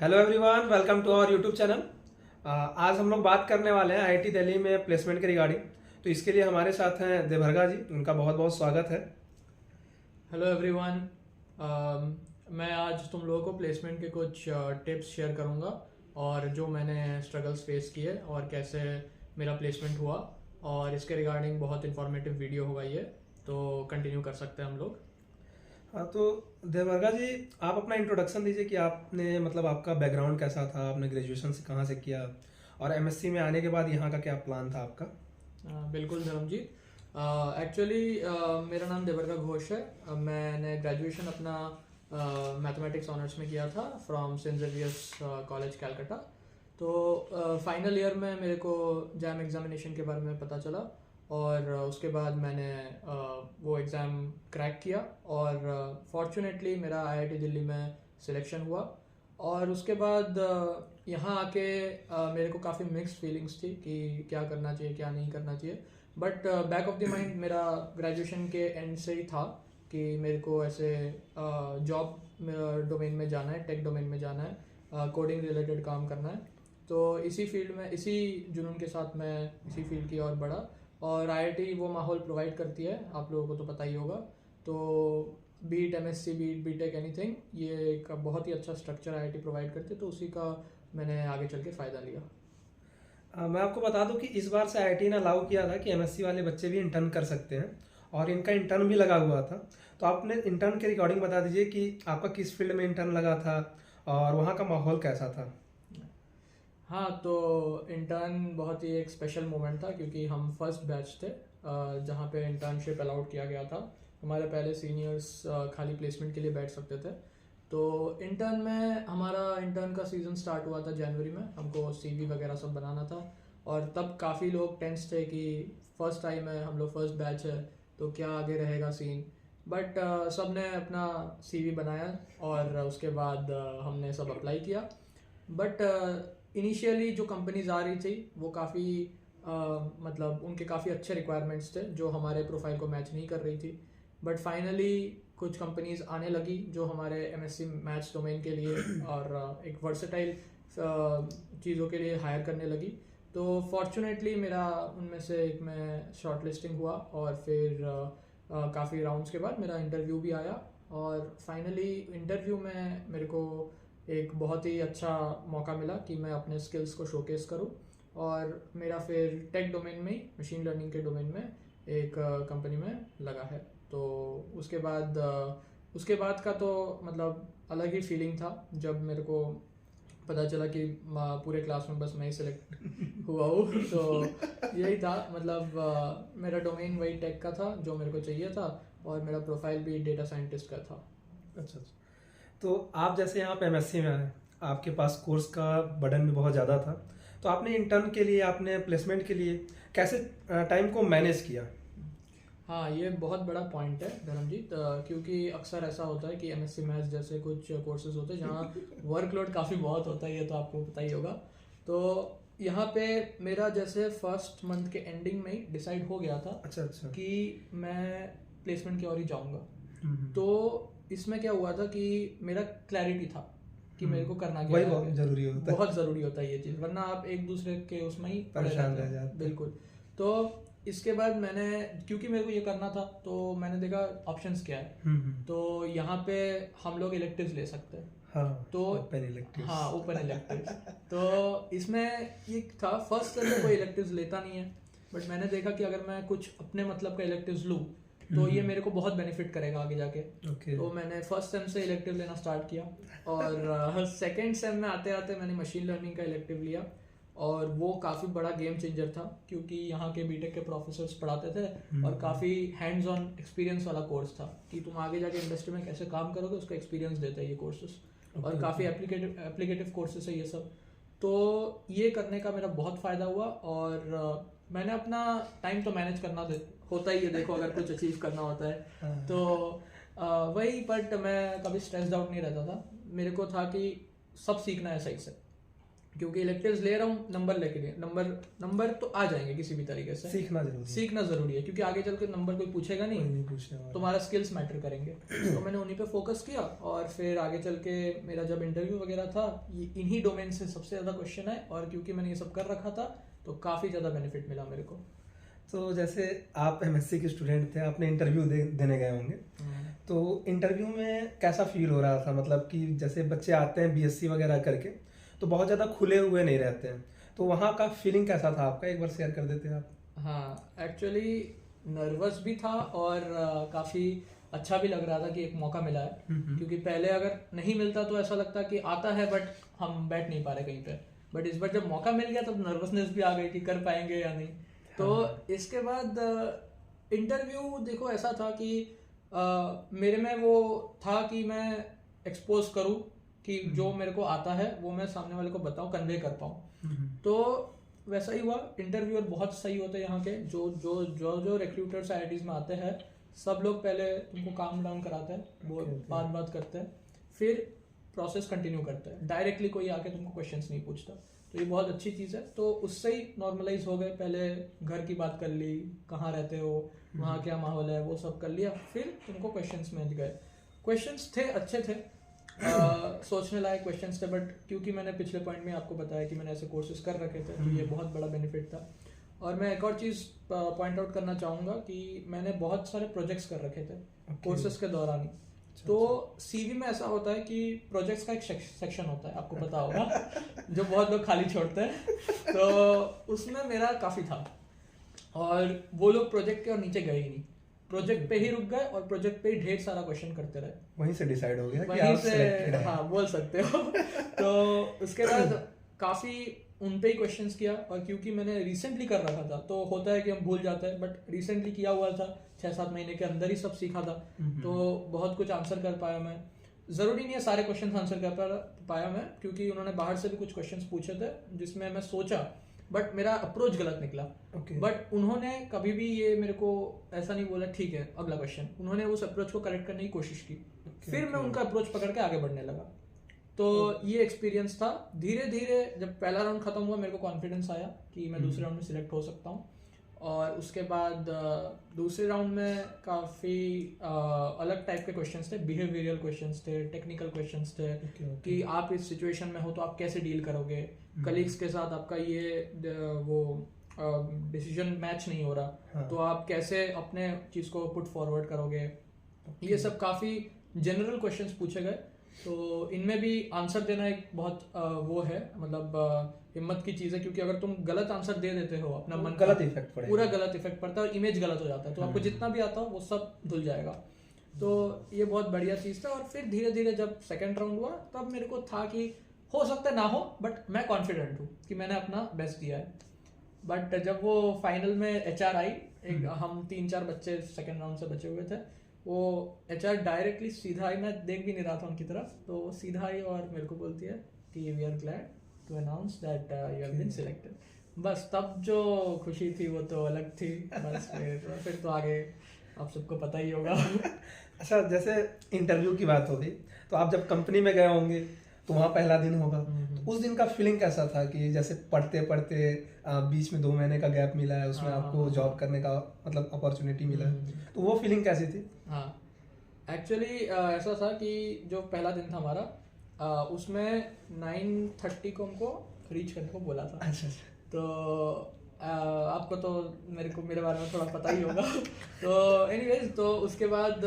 Hello everyone, welcome to our YouTube channel. आज हम लोग बात करने वाले हैं आईआईटी दिल्ली में प्लेसमेंट के रिगार्डिंग। तो इसके लिए हमारे साथ हैं देवभर्गा जी, उनका बहुत बहुत स्वागत है। Hello everyone. मैं आज तुम लोगों को प्लेसमेंट के कुछ टिप्स शेयर करूंगा और जो मैंने स्ट्रगल्स फेस किए और कैसे मेरा प्लेसमेंट हुआ, और इसके रिगार्डिंग बहुत इन्फॉर्मेटिव वीडियो होगा ये, तो कंटिन्यू कर सकते हैं हम लोग। हाँ, तो देवभर्गा जी, आप अपना इंट्रोडक्शन दीजिए कि आपने मतलब आपका बैकग्राउंड कैसा था, आपने ग्रेजुएशन से कहाँ से किया और एमएससी में आने के बाद यहाँ का क्या प्लान था आपका। बिल्कुल धर्मजीत। एक्चुअली मेरा नाम देवभर्गा घोष है। मैंने ग्रेजुएशन अपना मैथमेटिक्स ऑनर्स में किया था from saint Xavier's college Calcutta. तो फाइनल ईयर में मेरे को जैम एग्जामिनेशन के बारे में पता चला और उसके बाद मैंने वो एग्ज़ाम क्रैक किया और फॉर्चुनेटली मेरा आईआईटी दिल्ली में सिलेक्शन हुआ। और उसके बाद यहाँ आके मेरे को काफ़ी मिक्स्ड फीलिंग्स थी कि क्या करना चाहिए क्या नहीं करना चाहिए। But back of the mind मेरा ग्रेजुएशन के एंड से ही था कि मेरे को ऐसे जॉब डोमेन में जाना है, टेक डोमेन में जाना है, कोडिंग रिलेटेड काम करना है। तो इसी फील्ड में, इसी जुनून के साथ मैं इसी फील्ड की ओर बढ़ा। और आईआईटी वो माहौल प्रोवाइड करती है, आप लोगों को तो पता ही होगा। तो be it MSc, be it BTech, anything, ये एक बहुत ही अच्छा स्ट्रक्चर आईआईटी प्रोवाइड करती है, तो उसी का मैंने आगे चल के फ़ायदा लिया। मैं आपको बता दूं कि इस बार से आईआईटी ने अलाउ किया था कि एमएससी वाले बच्चे भी इंटर्न कर सकते हैं और इनका इंटर्न भी लगा हुआ था। तो आप अपने इंटर्न के रिकॉर्डिंग बता दीजिए कि आपका किस फील्ड में इंटर्न लगा था और वहाँ का माहौल कैसा था। हाँ, तो इंटर्न बहुत ही एक स्पेशल मोमेंट था क्योंकि हम फर्स्ट बैच थे जहाँ पे इंटर्नशिप अलाउड किया गया था। हमारे पहले सीनियर्स खाली प्लेसमेंट के लिए बैठ सकते थे। तो इंटर्न में हमारा इंटर्न का सीज़न स्टार्ट हुआ था जनवरी में। हमको सीवी वगैरह सब बनाना था और तब काफ़ी लोग टेंस थे कि फर्स्ट टाइम है, हम लोग फर्स्ट बैच है, तो क्या आगे रहेगा सीन। बट सब ने अपना सीवी बनाया और उसके बाद हमने सब अप्लाई किया। बट इनिशियली जो कंपनीज आ रही थी वो काफ़ी मतलब उनके काफ़ी अच्छे रिक्वायरमेंट्स थे जो हमारे प्रोफाइल को मैच नहीं कर रही थी। बट फाइनली कुछ कंपनीज आने लगी जो हमारे एमएससी मैथ्स डोमेन के लिए और एक वर्सेटाइल चीज़ों के लिए हायर करने लगी। तो फॉर्चुनेटली मेरा उनमें से एक में शॉर्ट लिस्टिंग हुआ और फिर काफ़ी राउंड्स के बाद मेरा इंटरव्यू भी आया। और फाइनली इंटरव्यू में मेरे को एक बहुत ही अच्छा मौका मिला कि मैं अपने स्किल्स को शोकेस करूं। और मेरा फिर टेक डोमेन में ही, मशीन लर्निंग के डोमेन में एक कंपनी में लगा है। तो उसके बाद का तो मतलब अलग ही फीलिंग था जब मेरे को पता चला कि पूरे क्लास में बस मैं ही सिलेक्ट हुआ हूँ। तो यही था, मतलब मेरा डोमेन वही टेक का था जो मेरे को चाहिए था और मेरा प्रोफाइल भी डेटा साइंटिस्ट का था। अच्छा अच्छा। तो आप जैसे यहाँ पे एमएससी में आए, आपके पास कोर्स का बर्डन भी बहुत ज़्यादा था। तो आपने इंटर्न के लिए, आपने प्लेसमेंट के लिए कैसे टाइम को मैनेज किया। हाँ, ये बहुत बड़ा पॉइंट है धर्मजीत, क्योंकि अक्सर ऐसा होता है कि एमएससी मैथ्स जैसे कुछ कोर्सेज होते हैं जहाँ वर्कलोड काफ़ी बहुत होता है, ये तो आपको पता ही होगा। तो यहाँ पे मेरा जैसे फर्स्ट मंथ के एंडिंग में ही डिसाइड हो गया था अच्छा अच्छा। कि मैं प्लेसमेंट की ओर ही जाऊँगा। हम्म। तो इसमें क्या हुआ था कि मेरा क्लैरिटी था कि मेरे को करना क्या वही है बहुत आगे। जरूरी होता है। बहुत ज़रूरी होता है ये चीज़, वरना आप एक दूसरे के उसमें ही पड़े परेशान रहते रह हैं। जाते हैं। बिल्कुल। तो इसके बाद मैंने, क्योंकि मेरे को ये करना था, तो मैंने देखा ऑप्शंस क्या है। हम्म। तो यहाँ पे हम लोग इलेक्टिव्स ले सकते हैं। हाँ, तो ओपन इलेक्टिव्स। हाँ, ओपन इलेक्टिव्स। तो इसमें ये था, फर्स्ट सेम में कोई इलेक्टिव्स लेता नहीं है, बट मैंने देखा कि अगर मैं कुछ अपने मतलब का इलेक्टिव्स लूँ तो ये मेरे को बहुत बेनिफिट करेगा आगे जाके। ओके। तो मैंने फर्स्ट सेम से इलेक्टिव लेना स्टार्ट किया और सेकेंड सेम में आते आते मैंने मशीन लर्निंग का इलेक्टिव लिया। और वो काफ़ी बड़ा गेम चेंजर था क्योंकि यहाँ के बीटेक के प्रोफेसर्स पढ़ाते थे और काफ़ी हैंड्स ऑन एक्सपीरियंस वाला कोर्स था कि तुम आगे जाके इंडस्ट्री में कैसे काम करोगे उसका एक्सपीरियंस देते हैं ये कोर्सेज। और काफ़ी एप्लीकेटिव कोर्सेज है ये सब। तो ये करने का मेरा बहुत फ़ायदा हुआ और मैंने अपना टाइम तो मैनेज करना होता ही है, देखो अगर कुछ अचीव करना होता है तो वही। बट मैं कभी स्ट्रेस्ड आउट नहीं रहता था, मेरे को था कि सब सीखना है सही से। क्योंकि इलेक्टिव्स ले रहा हूँ नंबर लेके लिए, नंबर तो आ जाएंगे किसी भी तरीके से, सीखना जरूरी है क्योंकि आगे चल के नंबर कोई पूछेगा नहीं, तुम्हारा स्किल्स मैटर करेंगे। तो मैंने उन्हीं पे फोकस किया और फिर आगे चल के मेरा जब इंटरव्यू वगैरह था इन्हीं डोमेन से सबसे ज़्यादा क्वेश्चन आए, और क्योंकि मैंने ये सब कर रखा था तो काफ़ी ज़्यादा बेनिफिट मिला मेरे को। तो जैसे आप एमएससी के स्टूडेंट थे, आपने इंटरव्यू देने गए होंगे, तो इंटरव्यू में कैसा फील हो रहा था? मतलब कि जैसे बच्चे आते हैं बीएससी वगैरह करके तो बहुत ज़्यादा खुले हुए नहीं रहते हैं, तो वहाँ का फीलिंग कैसा था आपका, एक बार शेयर कर देते हैं आप? हाँ, एक्चुअली नर्वस भी था और काफ़ी अच्छा भी लग रहा था कि एक मौका मिला है, क्योंकि पहले अगर नहीं मिलता तो ऐसा लगता कि आता है बट हम बैठ नहीं पा रहे कहीं पे, बट इस बार जब मौका मिल गया तब नर्वसनेस भी आ गई कि कर पाएंगे या नहीं। तो इसके बाद इंटरव्यू देखो ऐसा था कि मेरे में वो था कि मैं एक्सपोज करूँ कि जो मेरे को आता है वो मैं सामने वाले को बताऊँ, कन्वे कर पाऊँ। तो वैसा ही हुआ। इंटरव्यूअर बहुत सही होते हैं यहाँ के, जो रिक्रूटर्स आईआईटीज में आते हैं सब लोग पहले तुमको काम डाउन कराते हैं, वो बात करते हैं, फिर प्रोसेस कंटिन्यू करते हैं, डायरेक्टली कोई आके तुमको क्वेश्चंस नहीं पूछता। तो ये बहुत अच्छी चीज़ है। तो उससे ही नॉर्मलाइज हो गए, पहले घर की बात कर ली, कहाँ रहते हो, वहाँ क्या माहौल है, वो सब कर लिया, फिर तुमको क्वेश्चंस में गए। क्वेश्चंस थे अच्छे थे, सोचने लायक क्वेश्चंस थे, बट क्योंकि मैंने पिछले पॉइंट में आपको बताया कि मैंने ऐसे कोर्सेज कर रखे थे तो ये बहुत बड़ा बेनिफिट था। और मैं एक और चीज़ पॉइंट आउट करना चाहूँगा कि मैंने बहुत सारे प्रोजेक्ट्स कर रखे थे कोर्सेज के दौरान ही। तो सीवी में ऐसा होता है कि प्रोजेक्ट्स का एक सेक्शन होता है, आपको पता होगा जो बहुत लोग खाली छोड़ते हैं, तो उसमें मेरा काफ़ी था और वो लोग प्रोजेक्ट के और नीचे गए ही नहीं, प्रोजेक्ट पे ही रुक गए और प्रोजेक्ट पे ही ढेर सारा क्वेश्चन करते रहे। वहीं से डिसाइड हो गया कि वहीं आप सिलेक्टेड हैं। हाँ बोल सकते हो। तो उसके बाद काफ़ी उन पे ही क्वेश्चंस किया, और क्योंकि मैंने रिसेंटली कर रखा था तो होता है कि हम भूल जाते हैं, बट रिसेंटली किया हुआ था, 6-7 महीने के अंदर ही सब सीखा था, तो बहुत कुछ आंसर कर पाया मैं। ज़रूरी नहीं है सारे क्वेश्चन आंसर कर पाया मैं, क्योंकि उन्होंने बाहर से भी कुछ क्वेश्चन पूछे थे जिसमें मैं सोचा, बट मेरा अप्रोच गलत निकला। बट उन्होंने कभी भी ये मेरे को ऐसा नहीं बोला ठीक है अगला क्वेश्चन, उन्होंने उस अप्रोच को करेक्ट करने की कोशिश की, फिर मैं उनका अप्रोच पकड़ के आगे बढ़ने लगा। तो ये एक्सपीरियंस था। धीरे धीरे जब पहला राउंड खत्म हुआ मेरे को कॉन्फिडेंस आया कि मैं दूसरे राउंड में सिलेक्ट हो सकता हूँ, और उसके बाद दूसरे राउंड में काफ़ी अलग टाइप के क्वेश्चंस थे, बिहेवियरल क्वेश्चंस थे, टेक्निकल क्वेश्चंस थे, कि आप इस सिचुएशन में हो तो आप कैसे डील करोगे, कलीग्स के साथ आपका ये वो डिसीजन मैच नहीं हो रहा, तो आप कैसे अपने चीज़ को पुट फॉरवर्ड करोगे। ये सब काफ़ी जनरल क्वेश्चंस पूछे गए, तो इनमें भी आंसर देना एक बहुत वो है, मतलब हिम्मत की चीज़ है, क्योंकि अगर तुम गलत आंसर दे देते हो अपना मन गलत इफेक्ट पड़ेगा, पूरा गलत इफेक्ट पड़ता है और इमेज गलत हो जाता है, तो आपको जितना भी आता हो वो सब धुल जाएगा। तो ये बहुत बढ़िया चीज़ था। और फिर धीरे धीरे जब सेकेंड राउंड हुआ तब मेरे को था कि हो सकता है ना हो, बट मैं कॉन्फिडेंट हूँ कि मैंने अपना बेस्ट दिया है। बट जब वो फाइनल में एचआर आई, एक हम 3-4 बच्चे सेकेंड राउंड से बचे हुए थे, वो एचआर डायरेक्टली सीधा आई, मैं देख भी नहीं रहा था उनकी तरफ, तो सीधा आई और मेरे को बोलती है कि we are glad to announce that you have been selected. बस तब जो खुशी थी वो तो अलग थी। बस फिर तो आगे आप सबको पता ही होगा। अच्छा, जैसे इंटरव्यू की बात होगी तो आप जब कंपनी में गए होंगे तो वहाँ पहला दिन होगा, तो उस दिन का फीलिंग कैसा था कि जैसे पढ़ते पढ़ते बीच में 2 महीने का गैप मिला है, उसमें आपको जॉब करने का मतलब अपॉर्चुनिटी मिला है, तो वो फीलिंग कैसी थी? हाँ, एक्चुअली ऐसा था कि जो पहला दिन था हमारा, उसमें 9:30 को हमको रीच करने को बोला था। अच्छा। तो आपको तो मेरे बारे में थोड़ा पता ही होगा। तो एनीवेज, तो उसके बाद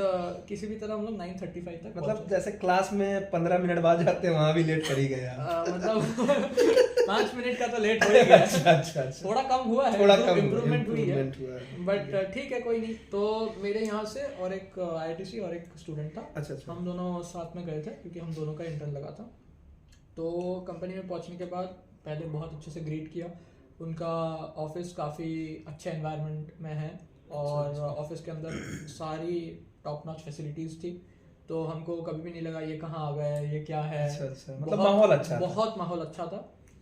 किसी भी तरह हम लोग 9:35 तक मतलब जैसे क्लास में 15 मिनट बाद जाते हैं वहाँ भी लेट कर ही गए मतलब 5 मिनट का तो लेट हो ही गया। अच्छा। थोड़ा कम हुआ है, थोड़ा कम इम्प्रूवमेंट हुई है, बट ठीक है कोई नहीं। तो मेरे यहाँ से और एक आईआईटीसी और एक स्टूडेंट था। अच्छा। हम दोनों साथ में गए थे क्योंकि हम दोनों का इंटर्न लगा था। तो कंपनी में पहुँचने के बाद पहले बहुत अच्छे से ग्रीट किया। उनका ऑफिस काफ़ी अच्छे एनवायरनमेंट में है और ऑफिस के अंदर सारी टॉप नॉच फैसिलिटीज़ थी, तो हमको कभी भी नहीं लगा ये कहाँ आ गए, ये क्या है। अच्छा। मतलब माहौल अच्छा था। बहुत माहौल अच्छा था,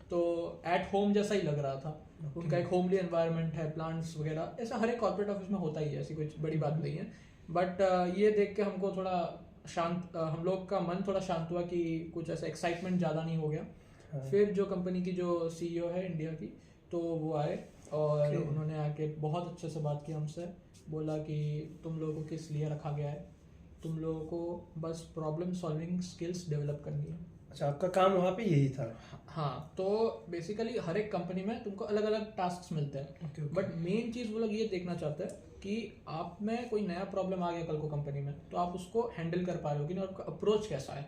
तो एट होम जैसा ही लग रहा था। उनका एक होमली एनवायरनमेंट है, प्लांट्स वगैरह, ऐसा हर एक कॉर्पोरेट ऑफिस में होता ही है, ऐसी कुछ बड़ी बात नहीं है। बट ये देख के हमको थोड़ा शांत, हम लोग का मन थोड़ा शांत हुआ कि कुछ ऐसा एक्साइटमेंट ज़्यादा नहीं हो गया। हाँ। फिर जो कंपनी की जो सीईओ है इंडिया की, तो वो आए और उन्होंने आके बहुत अच्छे से बात की हमसे, बोला कि तुम लोगों को किस लिए रखा गया है, तुम लोगों को बस प्रॉब्लम सॉल्विंग स्किल्स डेवलप करनी है। अच्छा, आपका काम वहाँ पे यही था? हाँ, तो बेसिकली हर एक कंपनी में तुमको अलग अलग टास्क मिलते हैं, ओके। बट मेन चीज़ वो लोग ये देखना चाहते हैं कि आप में कोई नया प्रॉब्लम आ गया कल को कंपनी में, तो आप उसको हैंडल कर पा रहे हो कि नहीं, आपका अप्रोच कैसा है।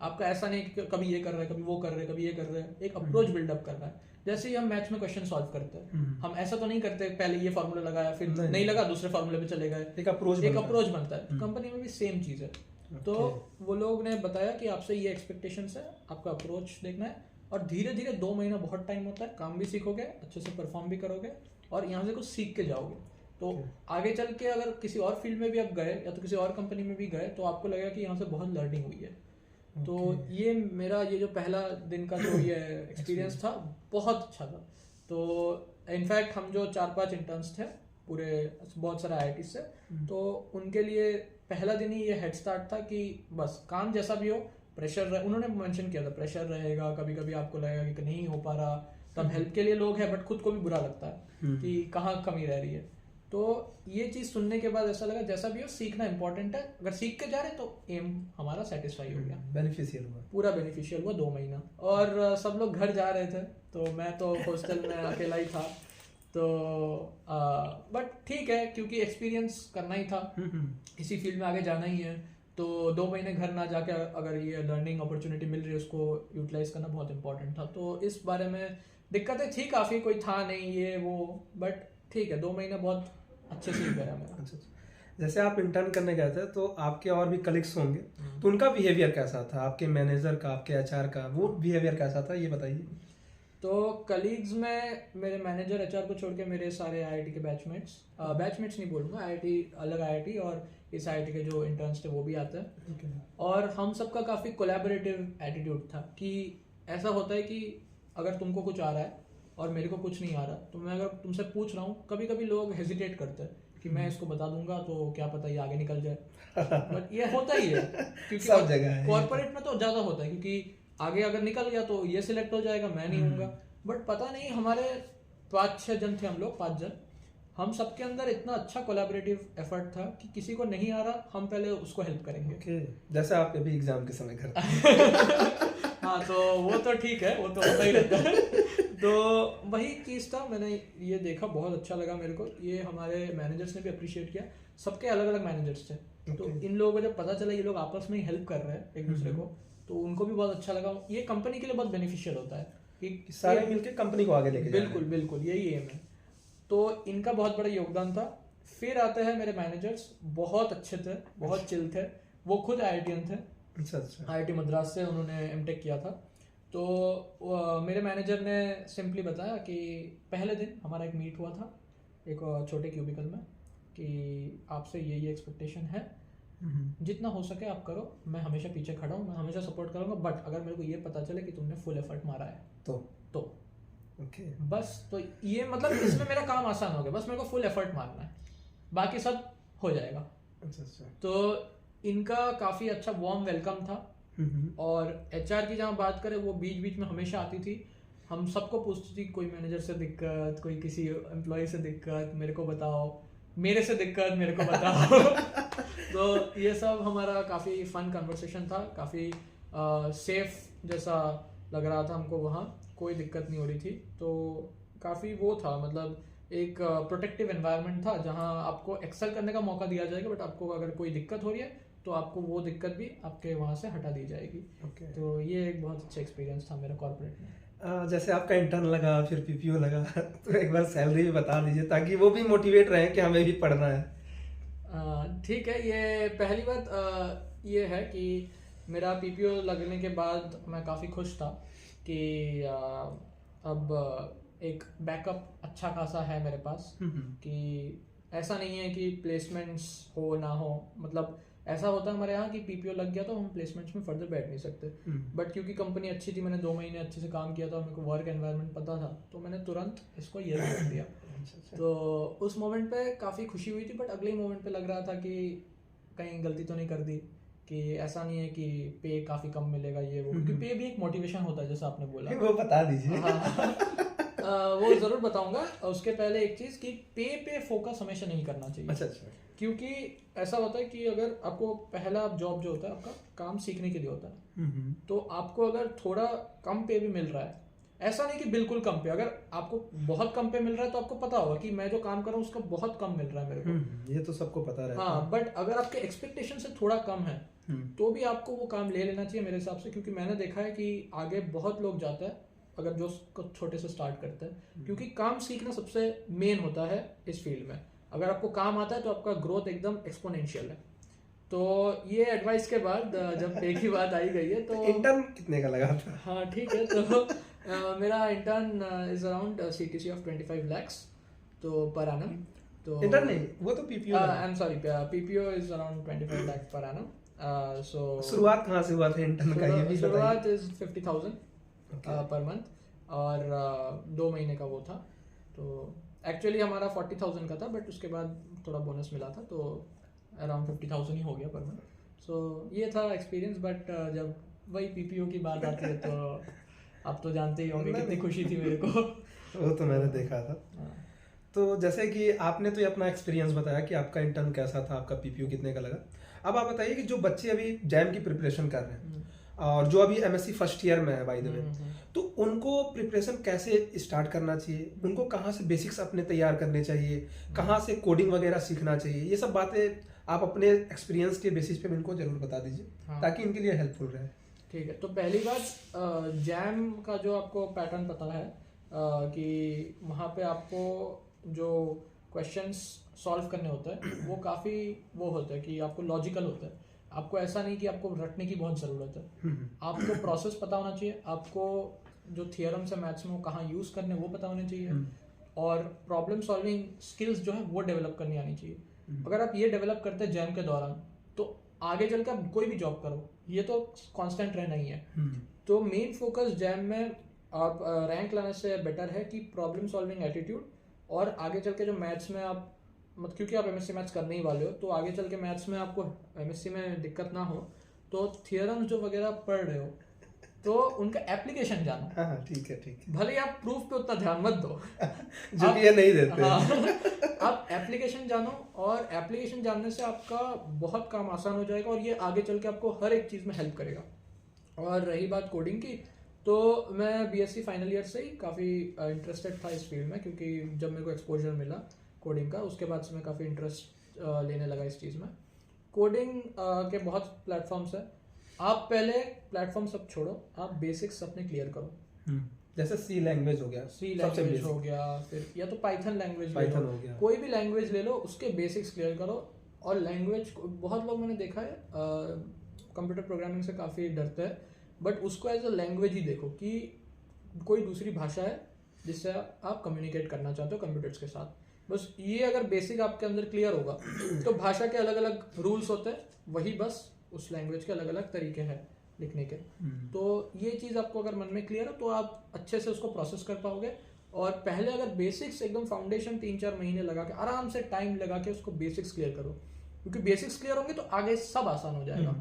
आपका ऐसा नहीं कि कभी ये कर रहे हैं, कभी वो कर रहे हैं, कभी ये कर रहे हैं, एक अप्रोच बिल्डअप करना है। जैसे ही हम मैथ्स में क्वेश्चन सॉल्व करते हैं, हम ऐसा तो नहीं करते पहले ये फार्मूला लगाया फिर नहीं लगा दूसरे फार्मूले पे चले गए, एक अप्रोच बनता है। कंपनी में भी सेम चीज़ है। तो वो लोग ने बताया कि आपसे ये एक्सपेक्टेशंस है, आपका अप्रोच देखना है, और धीरे धीरे 2 महीना बहुत टाइम होता है, काम भी सीखोगे, अच्छे से परफॉर्म भी करोगे और यहाँ से कुछ सीख के जाओगे। तो आगे चल के अगर किसी और फील्ड में भी आप गए या तो किसी और कंपनी में भी गए, तो आपको लगेगा कि यहाँ से बहुत लर्निंग हुई है। तो ये मेरा ये जो पहला दिन का जो ये एक्सपीरियंस था बहुत अच्छा था। तो इनफैक्ट हम जो 4-5 इंटर्न्स थे पूरे बहुत सारे IIT से, तो उनके लिए पहला दिन ही ये हेड स्टार्ट था कि बस काम जैसा भी हो, प्रेशर उन्होंने मेंशन किया था प्रेशर रहेगा, कभी कभी आपको लगेगा कि नहीं हो पा रहा, तब हेल्प के लिए लोग हैं, बट खुद को भी बुरा लगता है कि कहाँ कमी रह रही है। तो ये चीज़ सुनने के बाद ऐसा लगा जैसा भी हो सीखना इंपॉर्टेंट है, अगर सीख के जा रहे तो एम हमारा सेटिस्फाई हो गया, बेनिफिशियल हुआ, पूरा बेनिफिशियल हुआ 2 महीना। और सब लोग घर जा रहे थे, तो मैं तो हॉस्टल में अकेला ही था। तो बट ठीक है, क्योंकि एक्सपीरियंस करना ही था, इसी फील्ड में आगे जाना ही है, तो 2 महीने घर ना जाके अगर ये लर्निंग अपॉर्चुनिटी मिल रही है उसको यूटिलाइज करना बहुत इंपॉर्टेंट था। तो इस बारे में दिक्कतें थी काफ़ी, कोई था नहीं ये वो, बट ठीक है 2 महीने बहुत अच्छे से ही गया मेरा। अच्छा। जैसे आप इंटर्न करने गए थे तो आपके और भी कलीग्स होंगे, तो उनका बिहेवियर कैसा था, आपके मैनेजर का, आपके HR का, वो बिहेवियर कैसा था, ये बताइए। तो कलीग्स में मेरे मैनेजर HR को छोड़ के मेरे सारे IIT के बैचमेट्स नहीं बोलूँगा, IIT अलग IIT और इस IIT के जो इंटर्न्स थे वो भी आते हैं। और हम सबका काफ़ी कोलैबोरेटिव एटीट्यूड था कि ऐसा होता है कि अगर तुमको कुछ आ रहा है और मेरे को कुछ नहीं आ रहा, तो मैं अगर तुमसे पूछ रहा हूँ, कभी कभी लोग हेजिटेट करते हैं कि मैं इसको बता दूंगा तो क्या पता ये आगे निकल जाए, बट ये होता ही है क्योंकि सब जगह है, कॉर्पोरेट में तो ज़्यादा होता है, क्योंकि आगे अगर निकल गया तो ये सिलेक्ट हो जाएगा, मैं नहीं होऊंगा। बट पता नहीं, हमारे 5-6 जन थे हम लोग, 5 जन, हम सबके अंदर इतना अच्छा कोलैबोरेटिव एफर्ट था कि किसी को नहीं आ रहा हम पहले उसको हेल्प करेंगे। जैसे आप अभी एग्जाम के समय करते हाँ, तो वो तो ठीक है, वो तो होता ही रहता है। तो वही चीज़ था, मैंने ये देखा, बहुत अच्छा लगा मेरे को, ये हमारे मैनेजर्स ने भी अप्रिशिएट किया, सबके अलग अलग मैनेजर्स थे। तो इन लोगों को जब पता चला ये लोग आपस में ही हेल्प कर रहे हैं एक दूसरे को, तो उनको भी बहुत अच्छा लगा। ये कंपनी के लिए बहुत बेनिफिशियल होता है कि सारे मिलकर कंपनी को आगे लेके जाएं। बिल्कुल बिल्कुल, यही एम है। तो इनका बहुत बड़ा योगदान था। फिर आते हैं मेरे मैनेजर्स, बहुत अच्छे थे, बहुत चिल थे, वो खुद IITian थे। अच्छा। IIT मद्रास से उन्होंने M.Tech किया था। तो मेरे मैनेजर ने सिंपली बताया कि पहले दिन हमारा एक मीट हुआ था एक छोटे क्यूबिकल में कि आपसे ये एक्सपेक्टेशन है, जितना हो सके आप करो, मैं हमेशा पीछे खड़ा हूँ, मैं हमेशा सपोर्ट करूँगा, बट अगर मेरे को ये पता चले कि तुमने फुल एफर्ट मारा है तो ओके बस, तो ये मतलब इसमें मेरा काम आसान हो गया, बस मेरे को फुल एफर्ट मारना है, बाकी सब हो जाएगा। अच्छा। तो इनका काफ़ी अच्छा वार्म वेलकम था। और HR की जहाँ बात करें, वो बीच बीच में हमेशा आती थी, हम सबको पूछती थी, कोई मैनेजर से दिक्कत, कोई किसी एम्प्लॉय से दिक्कत, मेरे को बताओ, मेरे से दिक्कत, मेरे को बताओ। तो ये सब हमारा काफ़ी फन कन्वर्सेशन था, काफ़ी सेफ जैसा लग रहा था हमको, वहाँ कोई दिक्कत नहीं हो रही थी। तो काफ़ी वो था, मतलब एक प्रोटेक्टिव एनवायरनमेंट था जहाँ आपको एक्सेल करने का मौका दिया जाएगा, बट आपको अगर कोई दिक्कत हो रही है तो आपको वो दिक्कत भी आपके वहाँ से हटा दी जाएगी। तो ये एक बहुत अच्छा एक्सपीरियंस था मेरा कॉर्पोरेट में। जैसे आपका इंटर्न लगा, फिर PPO लगा, तो एक बार सैलरी भी बता दीजिए ताकि वो भी मोटिवेट रहे कि हमें भी पढ़ना है। ठीक है, ये पहली बात ये है कि मेरा PPO लगने के बाद मैं काफ़ी खुश था कि अब एक बैकअप अच्छा खासा है मेरे पास, कि ऐसा नहीं है कि प्लेसमेंट्स हो ना हो, मतलब ऐसा होता है हमारे यहाँ कि PPO लग गया तो हम प्लेसमेंट्स में फर्दर बैठ नहीं सकते, बट क्योंकि कंपनी अच्छी थी, मैंने 2 महीने अच्छे से काम किया था, मेरे को वर्क एनवायरनमेंट पता था, तो मैंने तुरंत इसको ये कर दिया। तो उस मोमेंट पे काफ़ी खुशी हुई थी, बट अगले मोमेंट पे लग रहा था कि कहीं गलती तो नहीं कर दी कि ऐसा नहीं है कि पे काफ़ी कम मिलेगा ये वो, क्योंकि पे भी एक मोटिवेशन होता है जैसा आपने बोला। वो बता दीजिए। वो ज़रूर बताऊंगा। उसके पहले एक चीज़ कि पे फोकस हमेशा नहीं करना चाहिए। अच्छा अच्छा। क्योंकि ऐसा होता है कि अगर आपको पहला जॉब जो होता है आपका काम सीखने के लिए होता है, तो आपको अगर थोड़ा कम पे भी मिल रहा है, ऐसा नहीं कि बिल्कुल कम पे, अगर आपको बहुत कम पे मिल रहा है तो आपको पता होगा कि मैं जो काम कर रहा हूँ उसका बहुत कम मिल रहा है मेरे को। ये तो सबको पता रहता है। हाँ, बट अगर आपके एक्सपेक्टेशन से थोड़ा कम है तो भी आपको वो काम ले लेना चाहिए मेरे हिसाब से, क्योंकि मैंने देखा है कि आगे बहुत लोग जाते हैं अगर जो छोटे से स्टार्ट करते हैं, क्योंकि काम सीखना सबसे मेन होता है इस फील्ड में। अगर आपको काम आता है तो आपका ग्रोथ एकदम एक्सपोनेंशियल है। तो ये एडवाइस के बाद जब पे की बात आई गई है तो इंटर्न कितने का लगा था? हाँ ठीक है। तो मेरा intern is around CTC of 25 lakhs तो पर एनम। तो इंटर्न नहीं, वो तो पीपीओ है। I am sorry, PPO is around 25 lakhs पर एनम। सो शुरुआत कहाँ से हुआ था इंटर्न का, ये भी शुरुआत इज 50,000 पर मंथ और 2 महीने का वो था। तो एक्चुअली हमारा 40,000 का था, बट उसके बाद थोड़ा बोनस मिला था तो अराउंड 50,000 ही हो गया पर मंथ। सो ये था एक्सपीरियंस। बट जब वही PPO की बात आती है तो आप तो जानते ही होंगे कितनी खुशी थी मेरे को। वो तो मैंने देखा था। तो जैसे कि आपने तो ये अपना एक्सपीरियंस बताया कि आपका इंटर्न कैसा था, आपका पीपीओ कितने का लगा। अब आप बताइए कि जो बच्चे अभी जैम की प्रिपरेशन कर रहे हैं और जो अभी MSc फर्स्ट ईयर में है बाय द वे, तो उनको प्रिपरेशन कैसे स्टार्ट करना चाहिए, उनको कहाँ से बेसिक्स अपने तैयार करने चाहिए, कहाँ से कोडिंग वगैरह सीखना चाहिए, ये सब बातें आप अपने एक्सपीरियंस के बेसिस पे इनको जरूर बता दीजिए ताकि इनके लिए हेल्पफुल रहे। ठीक है। तो पहली बात, जैम का जो आपको पैटर्न पता है कि वहाँ पे आपको जो क्वेश्चंस सॉल्व करने होते हैं वो काफ़ी वो होता है कि आपको लॉजिकल होता है। आपको ऐसा नहीं कि आपको रटने की बहुत ज़रूरत है, आपको प्रोसेस पता होना चाहिए, आपको जो थियरम्स है मैथ्स में वो कहाँ यूज़ करने वो पता होने चाहिए, और प्रॉब्लम सॉल्विंग स्किल्स जो है वो डेवलप करनी आनी चाहिए। अगर आप ये डेवलप करते हैं जैम के दौरान तो आगे चल के आप कोई भी जॉब करो ये तो कांस्टेंट रहना ही है। तो मेन फोकस जैम में आप रैंक लाने से बेटर है कि प्रॉब्लम सॉल्विंग एटीट्यूड, और आगे चल के जो मैथ्स में आप मतलब क्योंकि आप MSc मैथ्स करने ही वाले हो तो आगे चल के मैथ्स में आपको MSc में दिक्कत ना हो तो थियरम्स जो वगैरह आप पढ़ रहे हो तो उनका एप्लीकेशन जानो। हाँ ठीक है ठीक है। भले ही आप प्रूफ पे उतना ध्यान मत दो जो कि ये नहीं देते। आप एप्लीकेशन जानो, और एप्लीकेशन जानने से आपका बहुत काम आसान हो जाएगा और ये आगे चल के आपको हर एक चीज़ में हेल्प करेगा। और रही बात कोडिंग की, तो मैं BSc फाइनल ईयर से ही काफ़ी इंटरेस्टेड था इस फील्ड में, क्योंकि जब मेरे को एक्सपोजर मिला कोडिंग का उसके बाद से मैं काफ़ी इंटरेस्ट लेने लगा इस चीज़ में। कोडिंग के बहुत प्लेटफॉर्म्स है, आप पहले प्लेटफॉर्म सब छोड़ो, आप बेसिक्स अपने क्लियर करो। जैसे C लैंग्वेज हो गया, C लैंग्वेज हो गया, फिर या तो पाइथन लैंग्वेज पाइथन हो गया, कोई भी लैंग्वेज ले लो, उसके बेसिक्स क्लियर करो। और लैंग्वेज बहुत लोग मैंने देखा है कंप्यूटर प्रोग्रामिंग से काफ़ी डरते हैं, बट उसको एज अ लैंग्वेज ही देखो कि कोई दूसरी भाषा है जिससे आप कम्युनिकेट करना चाहते हो कंप्यूटर्स के साथ। बस ये अगर बेसिक आपके अंदर क्लियर होगा तो भाषा के अलग अलग रूल्स होते हैं, वही बस उस लैंग्वेज के अलग अलग तरीके हैं लिखने के। तो ये चीज़ आपको अगर मन में क्लियर हो तो आप अच्छे से उसको प्रोसेस कर पाओगे। और पहले अगर बेसिक्स एकदम फाउंडेशन 3-4 महीने लगा के आराम से टाइम लगा के उसको बेसिक्स क्लियर करो, क्योंकि बेसिक्स क्लियर होंगे तो आगे सब आसान हो जाएगा।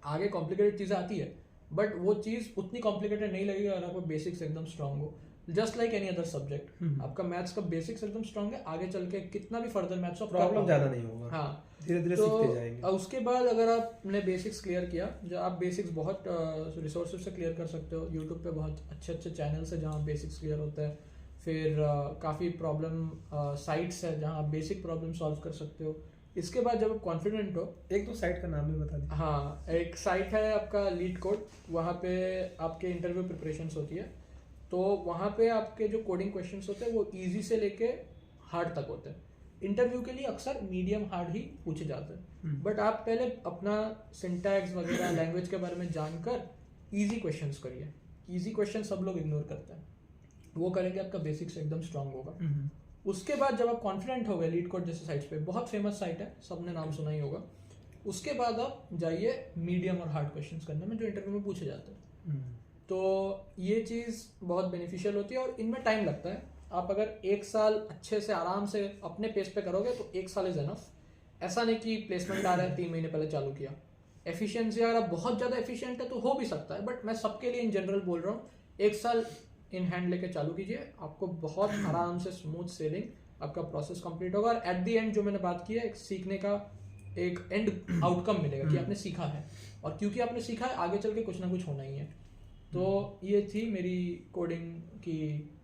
आगे कॉम्प्लिकेटेड चीज़ें आती है बट वो चीज़ उतनी कॉम्प्लिकेटेड नहीं लगेगी अगर आपको बेसिक्स एकदम स्ट्रांग हो। Just like any other subject, आपका मैथ्स का बेसिक्स एकदम स्ट्रांग है, आगे चल के कितना भी फर्दर मैथ्स हो प्रॉब्लम ज़्यादा नहीं होगा। हाँ, धीरे धीरे तो सीखते जाएंगे। उसके बाद अगर आपने बेसिक्स क्लियर किया, जो आप बेसिक्स बहुत रिसोर्सेज से क्लियर कर सकते हो, यूट्यूब पे बहुत अच्छे अच्छे चैनल्स है जहाँ बेसिक्स क्लियर होता है। फिर काफ़ी प्रॉब्लम साइट्स है जहाँ आप बेसिक प्रॉब्लम सॉल्व कर सकते हो। इसके बाद जब आप कॉन्फिडेंट हो, 1-2 साइट का नाम भी बता दीजिए। हाँ, एक साइट है आपका LeetCode, वहाँ पे आपके इंटरव्यू प्रिपरेशंस होती है। तो वहाँ पे आपके जो कोडिंग क्वेश्चंस होते हैं वो इजी से लेके हार्ड तक होते हैं। इंटरव्यू के लिए अक्सर मीडियम हार्ड ही पूछे जाते हैं, बट आप पहले अपना सिंटैक्स वगैरह लैंग्वेज के बारे में जानकर इजी क्वेश्चंस करिए। इजी क्वेश्चन सब लोग इग्नोर करते हैं, वो करेंगे आपका बेसिक्स एकदम स्ट्रांग होगा। उसके बाद जब आप कॉन्फिडेंट हो गए, LeetCode जैसे साइट्स पे बहुत फेमस साइट है, सबने नाम सुना ही होगा। उसके बाद आप जाइए मीडियम और हार्ड क्वेश्चंस करने में जो इंटरव्यू में पूछे जाते हैं। तो ये चीज़ बहुत बेनिफिशियल होती है और इनमें टाइम लगता है। आप अगर 1 साल अच्छे से आराम से अपने पेस पे करोगे तो 1 साल इज एनफ। ऐसा नहीं कि प्लेसमेंट आ रहा है 3 महीने पहले चालू किया, एफिशिएंसी अगर आप बहुत ज़्यादा एफिशिएंट है तो हो भी सकता है, बट मैं सबके लिए इन जनरल बोल रहा हूँ, 1 साल इन हैंड लेके चालू कीजिए, आपको बहुत आराम से स्मूथ सेलिंग आपका प्रोसेस कंप्लीट होगा, और एट द एंड जो मैंने बात की है, एक सीखने का एक एंड आउटकम मिलेगा कि आपने सीखा है, और क्योंकि आपने सीखा है आगे चल के कुछ ना कुछ होना ही है। तो ये थी मेरी कोडिंग की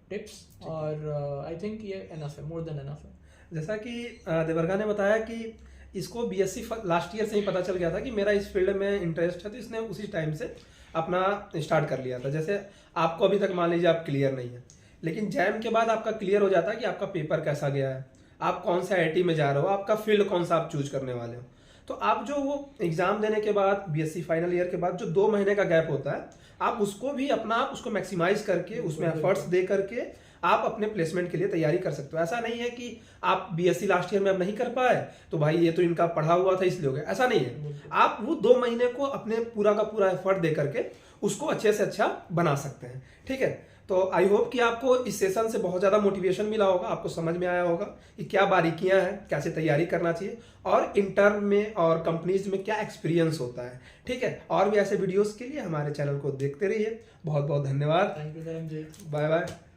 टिप्स, और आई थिंक ये एनफ है, मोर देन एनफ है। जैसा कि देवर्गा ने बताया कि इसको बीएससी लास्ट ईयर से ही पता चल गया था कि मेरा इस फील्ड में इंटरेस्ट है, तो इसने उसी टाइम से अपना स्टार्ट कर लिया था। जैसे आपको अभी तक मान लीजिए आप क्लियर नहीं है, लेकिन जैम के बाद आपका क्लियर हो जाता है कि आपका पेपर कैसा गया है, आप कौन सा आईआईटी में जा रहे हो, आपका फील्ड कौन सा आप चूज करने वाले हो। तो आप जो वो एग्जाम देने के बाद बीएससी फाइनल ईयर के बाद जो 2 महीने का गैप होता है, आप उसको भी अपना आप उसको मैक्सिमाइज करके उसमें एफर्ट्स दे करके आप अपने प्लेसमेंट के लिए तैयारी कर सकते हो। ऐसा नहीं है कि आप बीएससी लास्ट ईयर में अब नहीं कर पाए तो भाई ये तो इनका पढ़ा हुआ था इसलिए हो गया, ऐसा नहीं है। आप वो 2 महीने को अपने पूरा का पूरा एफर्ट दे करके उसको अच्छे से अच्छा बना सकते हैं। ठीक है, तो आई होप कि आपको इस सेशन से बहुत ज़्यादा मोटिवेशन मिला होगा, आपको समझ में आया होगा कि क्या बारीकियां हैं, कैसे तैयारी करना चाहिए, और इंटर्न में और कंपनीज में क्या एक्सपीरियंस होता है। ठीक है, और भी ऐसे वीडियोस के लिए हमारे चैनल को देखते रहिए। बहुत बहुत धन्यवाद। थैंक यू धर्म जी। Bye bye.